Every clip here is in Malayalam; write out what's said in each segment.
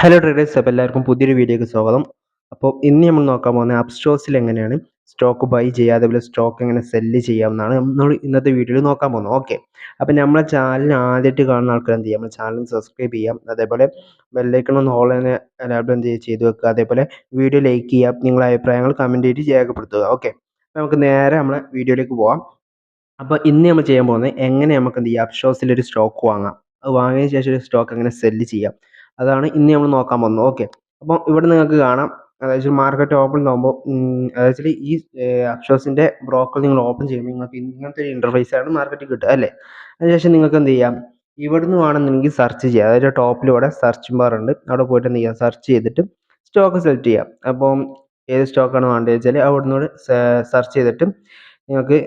ഹലോ ട്രേഡേഴ്സ്, അപ്പോൾ എല്ലാവർക്കും പുതിയൊരു വീഡിയോയ്ക്ക് സ്വാഗതം. അപ്പോൾ ഇന്ന് നമ്മൾ നോക്കാൻ പോകുന്നത് ആപ്പ് സ്റ്റോഴ്സിൽ എങ്ങനെയാണ് സ്റ്റോക്ക് ബൈ ചെയ്യുക, അതേപോലെ സ്റ്റോക്ക് എങ്ങനെ സെല്ല് ചെയ്യാമെന്നാണ് നമ്മൾ ഇന്നത്തെ വീഡിയോയിൽ നോക്കാൻ പോകുന്നത്. ഓക്കെ, അപ്പോൾ നമ്മളെ ചാനൽ ആദ്യമായിട്ട് കാണുന്ന ആൾക്കാർ എന്ത് ചെയ്യുക, നമ്മുടെ ചാനൽ സബ്സ്ക്രൈബ് ചെയ്യാം, അതേപോലെ ബെല്ലൈക്കൺ ഒന്ന് ഓൾ എനാബിൾ ചെയ്ത് വെക്കുക, അതേപോലെ വീഡിയോ ലൈക്ക് ചെയ്യുക, നിങ്ങളുടെ അഭിപ്രായങ്ങൾ കമൻറ്റ് ചെയ്ത് രേഖപ്പെടുത്തുക. ഓക്കെ, അപ്പോൾ നമുക്ക് നേരെ നമ്മളെ വീഡിയോയിലേക്ക് പോകാം. അപ്പോൾ ഇന്ന് നമ്മൾ ചെയ്യാൻ പോകുന്നത് എങ്ങനെ നമുക്ക് എന്ത് ചെയ്യാം, ആപ്പ് സ്റ്റോഴ്സിൽ ഒരു സ്റ്റോക്ക് വാങ്ങാം, അത് വാങ്ങിയതിന് ശേഷം ഒരു സ്റ്റോക്ക് എങ്ങനെ സെല്ല് ചെയ്യാം, അതാണ് ഇന്ന് നമ്മൾ നോക്കാൻ പോകുന്നത്. ഓക്കെ, അപ്പം ഇവിടെ നിങ്ങൾക്ക് കാണാം, അതായത് മാർക്കറ്റ് ഓപ്പൺ ആകുമ്പോൾ അതായത് ഈ അപ്ഷോസിൻ്റെ ബ്രോക്കർ നിങ്ങൾ ഓപ്പൺ ചെയ്യുമ്പോൾ നിങ്ങൾക്ക് ഇങ്ങനത്തെ ഒരു ഇൻ്റർഫേസ് ആണ് മാർക്കറ്റ് കിട്ടുക അല്ലേ. അതിനുശേഷം നിങ്ങൾക്ക് എന്ത് ചെയ്യാം, ഇവിടുന്ന് വേണമെന്നുണ്ടെങ്കിൽ സെർച്ച് ചെയ്യാം. അതായത് ടോപ്പിൽ ഇവിടെ സെർച്ച് ബാർ ഉണ്ട്, അവിടെ പോയിട്ട് എന്ത് ചെയ്യാം, സെർച്ച് ചെയ്തിട്ട് സ്റ്റോക്ക് സെലക്ട് ചെയ്യാം. അപ്പം ഏത് സ്റ്റോക്കാണ് വേണ്ടത് വെച്ചാൽ അവിടുന്ന് സെർച്ച് ചെയ്തിട്ട് നിങ്ങൾക്ക്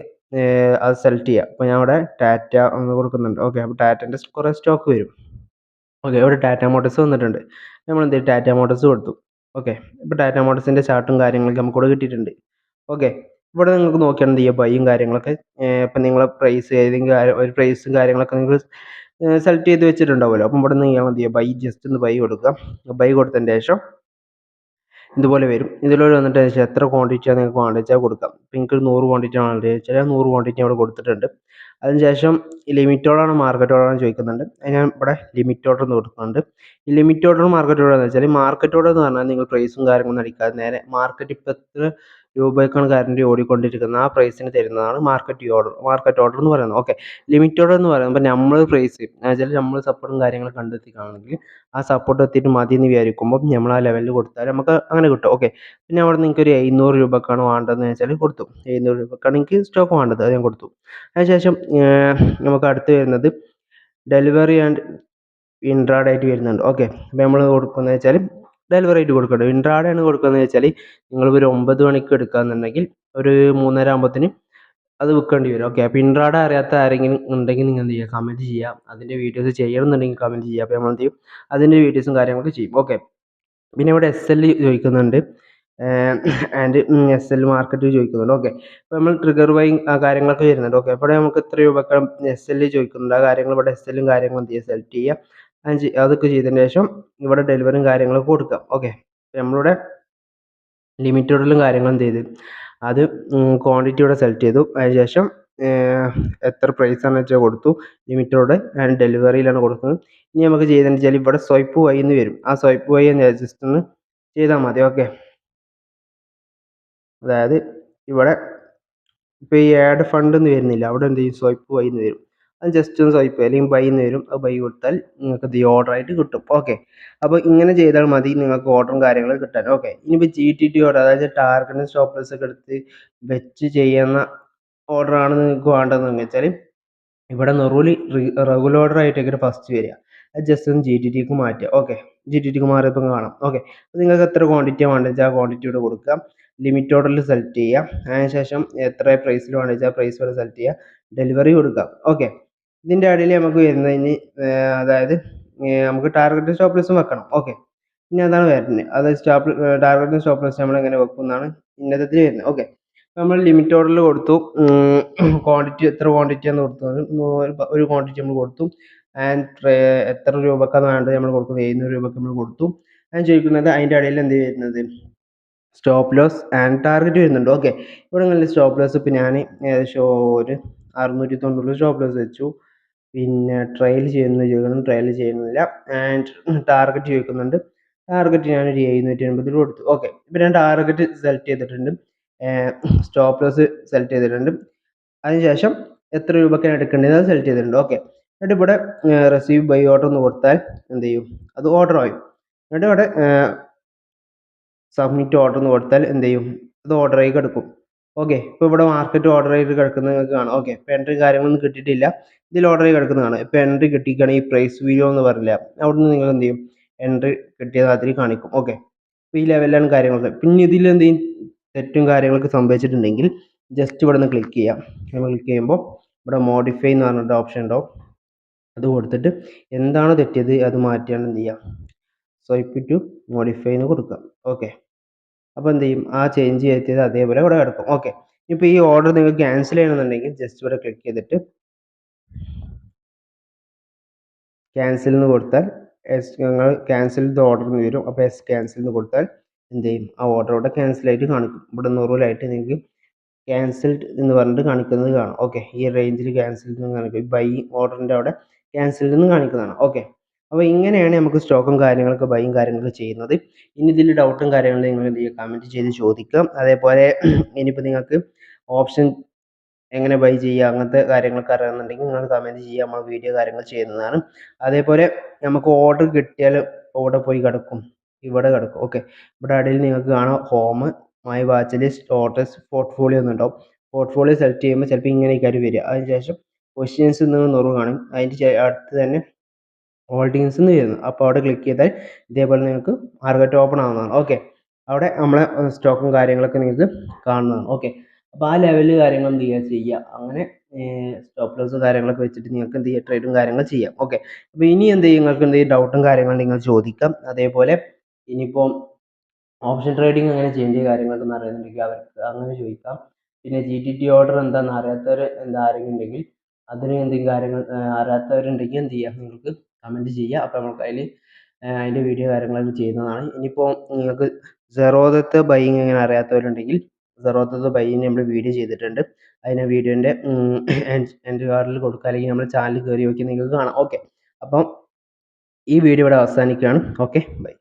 അത് സെലക്ട് ചെയ്യാം. അപ്പോൾ ഞാൻ ഇവിടെ ടാറ്റ എന്ന് കൊടുക്കുന്നുണ്ട്. ഓക്കെ, അപ്പോൾ ടാറ്റൻ്റെ കുറേ സ്റ്റോക്ക് വരും. ഓക്കെ, ഇവിടെ ടാറ്റ മോട്ടോഴ്സ് വന്നിട്ടുണ്ട്. നമ്മൾ എന്ത് ചെയ്യും, ടാറ്റ മോട്ടോഴ്സ് കൊടുത്തു. ഓക്കെ, ഇപ്പോൾ ടാറ്റ മോട്ടോഴ്സിൻ്റെ ചാർട്ടും കാര്യങ്ങളൊക്കെ നമുക്ക് ഇവിടെ കിട്ടിയിട്ടുണ്ട്. ഓക്കെ, ഇവിടെ നിങ്ങൾക്ക് നോക്കിയാൽ എന്ത് ചെയ്യുക, ബൈയും കാര്യങ്ങളൊക്കെ ഇപ്പം നിങ്ങളെ പ്രൈസ് ഏതെങ്കിലും ഒരു പ്രൈസും കാര്യങ്ങളൊക്കെ നിങ്ങൾ സെലക്ട് ചെയ്ത് വെച്ചിട്ടുണ്ടാവുമല്ലോ. അപ്പം ഇവിടെ നിന്ന് എന്ത് ചെയ്യുക, ബൈ ജസ്റ്റ് ഒന്ന് ബൈ കൊടുക്കുക. ബൈ കൊടുത്തതിന് ശേഷം ഇതുപോലെ വരും. ഇതിലൂടെ വന്നിട്ട് എത്ര ക്വാണ്ടിറ്റിയാണ് നിങ്ങൾക്ക് വേണ്ടത് വെച്ചാൽ കൊടുക്കാം. ഇപ്പം എനിക്ക് 100 ക്വാണ്ടിറ്റി വേണ്ടത് വെച്ചാൽ 100 ക്വാണ്ടിറ്റി അവിടെ കൊടുത്തിട്ടുണ്ട്. അതിനുശേഷം ലിമിറ്റ് ഓർഡറാണോ മാർക്കറ്റ് ഓർഡറാണോ ചോദിക്കുന്നുണ്ട്. അത് ഞാൻ ഇവിടെ ലിമിറ്റ് ഓർഡർ എന്ന് കൊടുക്കുന്നുണ്ട്. ഈ ലിമിറ്റ് ഓർഡറും മാർക്കറ്റ് ഓർഡർ എന്ന് വെച്ചാൽ മാർക്കറ്റ് ഓർഡർ എന്ന് പറഞ്ഞാൽ നിങ്ങൾ പ്രൈസും കാര്യങ്ങളൊന്നും അടിക്കാതെ നേരെ മാർക്കറ്റ് ഇപ്പോൾ എത്ര രൂപയ്ക്കാണ് കറൻറ്റ് ഓടിക്കൊണ്ടിരിക്കുന്നത് ആ പ്രൈസിന് തരുന്നതാണ് മാർക്കറ്റ് ഓർഡർ എന്ന് പറയുന്നത്. ഓക്കെ, ലിമിറ്റ് ഓർഡർ എന്ന് പറയുമ്പോൾ നമ്മൾ പ്രൈസ് എന്നുവെച്ചാൽ നമ്മൾ സപ്പോർട്ടും കാര്യങ്ങളും കണ്ടെത്തിക്കുകയാണെങ്കിൽ ആ സപ്പോർട്ട് എത്തിയിട്ട് മതി എന്ന് വിചാരിക്കുമ്പോൾ നമ്മൾ ആ ലെവലിൽ കൊടുത്താൽ നമുക്ക് അങ്ങനെ കിട്ടും. ഓക്കെ, പിന്നെ അവിടെ നിങ്ങൾക്ക് ഒരു 700 രൂപക്കാണ് വേണ്ടതെന്ന് വെച്ചാൽ കൊടുത്തു. 700 രൂപക്കാണ് എനിക്ക് സ്റ്റോക്ക് വേണ്ടത്, അത് ഞാൻ കൊടുത്തു. അതിനുശേഷം നമുക്ക് അടുത്ത് വരുന്നത് ഡെലിവറി ആൻഡ് ഇൻട്രാഡേ ആയിട്ട് വരുന്നുണ്ട്. ഓക്കെ, അപ്പോൾ നമ്മൾ കൊടുക്കുന്നത് വെച്ചാൽ ഡെലിവറി ആയിട്ട് കൊടുക്കണം. ഇൻട്രാഡേ ആണ് കൊടുക്കുന്നത് വെച്ചാൽ നിങ്ങൾ ഒരു 9 മണിക്ക് എടുക്കുകയെന്നുണ്ടെങ്കിൽ ഒരു 3:30 ആകുമ്പോഴത്തേന് അത് വിൽക്കേണ്ടി വരും. ഓക്കെ, അപ്പോൾ ഇൻട്രാഡേ അറിയാത്ത ആരെങ്കിലും ഉണ്ടെങ്കിൽ നിങ്ങൾ എന്ത് ചെയ്യുക, കമൻറ്റ് ചെയ്യുക. അതിൻ്റെ വീഡിയോസ് ചെയ്യണമെന്നുണ്ടെങ്കിൽ കമൻറ്റ് ചെയ്യുക. അപ്പോൾ നമ്മൾ എന്ത് ചെയ്യും, അതിൻ്റെ വീഡിയോസും കാര്യങ്ങളൊക്കെ ചെയ്യും. ഓക്കെ, പിന്നെ ഇവിടെ എസ് എൽ ചോദിക്കുന്നുണ്ട്, ആൻഡ് എസ് എൽ മാർക്കറ്റ് ചോദിക്കുന്നുണ്ട്. ഓക്കെ, അപ്പോൾ നമ്മൾ ട്രിഗർ ബൈയിങ് ആ കാര്യങ്ങളൊക്കെ വരുന്നുണ്ട്. ഓക്കെ, അപ്പോൾ നമുക്ക് എത്ര രൂപക്ക് എസ് എൽ ചോദിക്കുന്നുണ്ട്, ആ കാര്യങ്ങൾ ഇവിടെ എസ് എല്ലും കാര്യങ്ങളും എന്ത് ചെയ്യുക, സെലക്ട് ചെയ്യുക. അതൊക്കെ ചെയ്തതിന് ശേഷം ഇവിടെ ഡെലിവറിയും കാര്യങ്ങളൊക്കെ കൊടുക്കാം. ഓക്കെ, നമ്മളിവിടെ ലിമിറ്റ് ഓർഡറിലും കാര്യങ്ങളും എന്ത് ചെയ്ത് അത് ക്വാണ്ടിറ്റി ഇവിടെ സെലക്ട് ചെയ്തു. അതിനുശേഷം എത്ര പ്രൈസാണെന്ന് വെച്ചാൽ കൊടുത്തു. ലിമിറ്റ് ഓർഡർ ആൻഡ് ഡെലിവറിയിലാണ് കൊടുക്കുന്നത്. ഇനി നമുക്ക് ചെയ്തതെന്ന് വെച്ചാൽ ഇവിടെ സ്വൈപ്പ് വഴി എന്ന് വരും. ആ സ്വൈപ്പ് വഴി ജസ്റ്റ് ഒന്ന് ചെയ്താൽ മതി. ഓക്കെ, അതായത് ഇവിടെ ഇപ്പോൾ ഈ ആഡ് ഫണ്ട് എന്ന് വരുന്നില്ല, അവിടെ എന്ത് ചെയ്യും, സ്വൈപ്പ് ബൈ എന്ന് വരും. അത് ജസ്റ്റ് ഒന്ന് സ്വൈപ്പ് അല്ലെങ്കിൽ ബൈ എന്ന് വരും. അത് ബൈ കൊടുത്താൽ നിങ്ങൾക്ക് ഇത് ഓർഡർ ആയിട്ട് കിട്ടും. ഓക്കെ, അപ്പോൾ ഇങ്ങനെ ചെയ്താൽ മതി നിങ്ങൾക്ക് ഓർഡറും കാര്യങ്ങളും കിട്ടാൻ. ഓക്കെ, ഇനിയിപ്പോൾ GTT ഓർഡർ, അതായത് ടാർഗറ്റ് സ്റ്റോപ്പ് ലോസ് ഒക്കെ എടുത്ത് വെച്ച് ചെയ്യുന്ന ഓർഡറാണ് നിങ്ങൾക്ക് വേണ്ടതെന്ന് വെച്ചാൽ ഇവിടെ നെറുവിൽ റെഗുലർ ഓർഡർ ആയിട്ടൊക്കെ ഫസ്റ്റ് വരിക. അത് ജസ്റ്റ് ഒന്ന് GTTക്ക് മാറ്റുക. ഓക്കെ, GTTക്ക് മാറിയപ്പോൾ കാണാം. ഓക്കെ, അപ്പോൾ നിങ്ങൾക്ക് എത്ര ക്വാണ്ടിറ്റിയാണ് വേണ്ടത് വെച്ചാൽ ആ ക്വാണ്ടിറ്റി ഇവിടെ കൊടുക്കുക. ലിമിറ്റ് ഓർഡറിൽ സെലക്ട് ചെയ്യുക. അതിനുശേഷം എത്ര പ്രൈസിൽ വേണ്ടത് വെച്ചാൽ പ്രൈസ് ഇവിടെ സെലക്ട് ചെയ്യുക, ഡെലിവറി കൊടുക്കുക. ഓക്കെ, ഇതിൻ്റെ ഇടയിൽ നമുക്ക് വരുന്നതിന് അതായത് നമുക്ക് ടാർഗറ്റ് സ്റ്റോപ്പ് ലോസും വെക്കണം. ഓക്കെ, ഇനി അതാണ് വരുന്നത്. അത് ടാർഗറ്റും സ്റ്റോപ്പ് ലോസ് നമ്മൾ എങ്ങനെ വെക്കും എന്നാണ് ഇന്നത്തെ വരുന്നത്. ഓക്കെ, നമ്മൾ ലിമിറ്റ് ഓർഡറിൽ കൊടുത്തു. ക്വാണ്ടിറ്റി എത്ര ക്വാണ്ടിറ്റിയാണെന്ന് കൊടുത്തത്, ഒരു ക്വാണ്ടിറ്റി നമ്മൾ കൊടുത്തു. ആൻഡ് എത്ര രൂപക്കാണ് വേണ്ടത് നമ്മൾ കൊടുക്കുന്നത്, 700 രൂപക്ക് നമ്മൾ കൊടുത്തു. ഞാൻ ചോദിക്കുന്നത് അതിൻ്റെ ഇടയിൽ എന്ത് വരുന്നത്, സ്റ്റോപ്പ് ലോസ് ആൻഡ് ടാർഗറ്റ് വരുന്നുണ്ട്. ഓക്കെ, ഇവിടെ നല്ല സ്റ്റോപ്പ് ലോസ് ഇപ്പോൾ ഞാൻ ഏകദേശം ഒരു 690 സ്റ്റോപ്പ് ലോസ് വെച്ചു. പിന്നെ ട്രയൽ ചെയ്യുന്നില്ല. ആൻഡ് ടാർഗറ്റ് ചോദിക്കുന്നുണ്ട്. ടാർഗറ്റ് ഞാനൊരു 780 കൊടുത്തു. ഓക്കെ, ഇപ്പോൾ ഞാൻ ടാർഗറ്റ് സെലക്ട് ചെയ്തിട്ടുണ്ട്, സ്റ്റോപ്പ് ലോസ് സെലക്ട് ചെയ്തിട്ടുണ്ട്. അതിനുശേഷം എത്ര രൂപയ്ക്കാണ് എടുക്കേണ്ടത് അത് സെലക്ട് ചെയ്തിട്ടുണ്ട്. ഓക്കെ, എന്നിട്ട് ഇവിടെ റിസീവ് ബൈ ഓർഡർ എന്ന് കൊടുത്താൽ എന്ത് ചെയ്യും, അത് ഓർഡർ ആയി. എന്നിട്ട് ഇവിടെ സബ്മിറ്റ് ഓർഡർ എന്ന് കൊടുത്താൽ എന്ത് ചെയ്യും, അത് ഓർഡർ ആയി കിടക്കും. ഓക്കെ, ഇപ്പോൾ ഇവിടെ മാർക്കറ്റ് ഓർഡർ ആയിട്ട് കിടക്കുന്നത് നിങ്ങൾക്ക് കാണാം. ഓക്കെ, ഇപ്പോൾ എൻട്രി കാര്യങ്ങളൊന്നും കിട്ടിയിട്ടില്ല, ഇതിൽ ഓർഡർ ആയി കിടക്കുന്നതാണ്. ഇപ്പോൾ എൻട്രി കിട്ടിക്കുകയാണെങ്കിൽ ഈ പ്രൈസ് വീഡിയോ എന്ന് പറഞ്ഞില്ല, അവിടുന്ന് നിങ്ങൾ എന്ത് ചെയ്യും, എൻട്രി കിട്ടിയത് അതിൽ കാണിക്കും. ഓക്കെ, അപ്പോൾ ഈ ലെവലിലാണ് കാര്യങ്ങളൊക്കെ. പിന്നെ ഇതിൽ എന്തെങ്കിലും തെറ്റും കാര്യങ്ങളൊക്കെ സംഭവിച്ചിട്ടുണ്ടെങ്കിൽ ജസ്റ്റ് ഇവിടെ നിന്ന് ക്ലിക്ക് ചെയ്യാം. ക്ലിക്ക് ചെയ്യുമ്പോൾ ഇവിടെ മോഡിഫൈ എന്ന് പറഞ്ഞിട്ട് ഓപ്ഷൻ ഉണ്ടാവും, അത് കൊടുത്തിട്ട് എന്താണോ തെറ്റിയത് അത് മാറ്റിയാണ് എന്ത് ചെയ്യാം, സ്വൈപ്പ് ടു മോഡിഫൈ എന്ന് കൊടുക്കാം. ഓക്കെ, അപ്പോൾ എന്ത് ചെയ്യും, ആ ചേഞ്ച് ചെയ്തത് അതേപോലെ ഇവിടെ കിടക്കും. ഓക്കെ, ഇപ്പോൾ ഈ ഓർഡർ നിങ്ങൾക്ക് ക്യാൻസൽ ചെയ്യണമെന്നുണ്ടെങ്കിൽ ജസ്റ്റ് ഇവിടെ ക്ലിക്ക് ചെയ്തിട്ട് ക്യാൻസൽ എന്ന് കൊടുത്താൽ ഞങ്ങൾ ക്യാൻസൽ ഓർഡർ എന്ന് വരും. അപ്പോൾ ക്യാൻസൽ എന്ന് കൊടുത്താൽ എന്ത് ചെയ്യും, ആ ഓർഡർ ഇവിടെ ക്യാൻസലായിട്ട് കാണിക്കും. ഇവിടെ നോർമലായിട്ട് നിങ്ങൾക്ക് ക്യാൻസൽഡ് എന്ന് പറഞ്ഞിട്ട് കാണിക്കുന്നത് കാണാം. ഓക്കെ, ഈ റേഞ്ചിൽ ക്യാൻസൽഡ് എന്ന് കാണിക്കും. ബൈ ഓർഡറിൻ്റെ അവിടെ ക്യാൻസൽഡ് എന്ന് കാണിക്കുന്നതാണ്. ഓക്കെ, അപ്പോൾ ഇങ്ങനെയാണ് നമുക്ക് സ്റ്റോക്കും കാര്യങ്ങളൊക്കെ ബൈയും കാര്യങ്ങളൊക്കെ ചെയ്യുന്നത്. ഇനി ഇതിൽ ഡൗട്ടും കാര്യങ്ങളും നിങ്ങൾ എന്ത് ചെയ്യുക, കമൻറ്റ് ചെയ്ത് ചോദിക്കാം. അതേപോലെ ഇനിയിപ്പോൾ നിങ്ങൾക്ക് ഓപ്ഷൻ എങ്ങനെ ബൈ ചെയ്യുക അങ്ങനത്തെ കാര്യങ്ങളൊക്കെ അറിയാമെന്നുണ്ടെങ്കിൽ നിങ്ങൾ കമൻറ്റ് ചെയ്യുക, നമ്മൾ വീഡിയോ കാര്യങ്ങൾ ചെയ്യുന്നതാണ്. അതേപോലെ നമുക്ക് ഓർഡർ കിട്ടിയാൽ ഇവിടെ പോയി കിടക്കും, ഇവിടെ കിടക്കും. ഓക്കെ, ഇവിടെ അടിയിൽ നിങ്ങൾക്ക് കാണാം home, my watch list, orders, portfolio എന്നുണ്ടാവും. പോർട്ട്ഫോളിയോ സെലക്ട് ചെയ്യുമ്പോൾ ചിലപ്പോൾ ഇങ്ങനെയൊക്കെ വരിക. അതിനുശേഷം ക്വസ്റ്റ്യൻസ് എന്ന് നുറു കാണും. അതിൻ്റെ അടുത്ത് തന്നെ ഹോൾഡിങ്സ് എന്ന് വരുന്നു. അപ്പോൾ അവിടെ ക്ലിക്ക് ചെയ്താൽ ഇതേപോലെ നിങ്ങൾക്ക് മാർക്കറ്റ് ഓപ്പൺ ആവുന്നതാണ്. ഓക്കെ, അവിടെ നമ്മളെ സ്റ്റോക്കും കാര്യങ്ങളൊക്കെ നിങ്ങൾക്ക് കാണുന്നതാണ്. ഓക്കെ, അപ്പോൾ ആ ലെവലിൽ കാര്യങ്ങൾ എന്ത് ചെയ്യുക അങ്ങനെ സ്റ്റോപ്പ് ലോസ് കാര്യങ്ങളൊക്കെ വെച്ചിട്ട് നിങ്ങൾക്ക് എന്ത് ചെയ്യുക, ട്രേഡും കാര്യങ്ങൾ ചെയ്യാം. ഓക്കെ, അപ്പോൾ ഇനി എന്ത് ചെയ്യും, നിങ്ങൾക്ക് എന്തെങ്കിലും ഡൗട്ടും കാര്യങ്ങളും നിങ്ങൾ ചോദിക്കാം. അതേപോലെ ഇനിയിപ്പോൾ ഓപ്ഷൻ ട്രേഡിംഗ് എങ്ങനെ ചെയ്യേണ്ട കാര്യങ്ങളൊക്കെ അറിയുന്നുണ്ടെങ്കിൽ അവർക്ക് അങ്ങനെ ചോദിക്കാം. പിന്നെ GTT ഓർഡർ എന്താണെന്ന് അറിയാത്തവർ ആരെങ്കിലും ഉണ്ടെങ്കിൽ അതിന് എന്തെങ്കിലും കാര്യങ്ങൾ അറിയാത്തവരുണ്ടെങ്കിൽ എന്ത് ചെയ്യുക, നിങ്ങൾക്ക് കമൻറ്റ് ചെയ്യുക. അപ്പോൾ നമുക്ക് അതിൻ്റെ വീഡിയോ കാര്യങ്ങളൊക്കെ ചെയ്യുന്നതാണ്. ഇനിയിപ്പോൾ നിങ്ങൾക്ക് സെറോദത്തെ ബൈയിങ് എങ്ങനെ അറിയാത്തവരുണ്ടെങ്കിൽ സെറോദത്തെ ബൈയിങ് നമ്മൾ വീഡിയോ ചെയ്തിട്ടുണ്ട്. അതിനെ വീഡിയോൻ്റെ എൻഡ് കാർഡിൽ കൊടുക്കുക, അല്ലെങ്കിൽ നമ്മുടെ ചാനൽ കയറി നോക്കി നിങ്ങൾക്ക് കാണാം. ഓക്കെ, അപ്പം ഈ വീഡിയോ ഇവിടെ അവസാനിക്കുകയാണ്. Okay, by.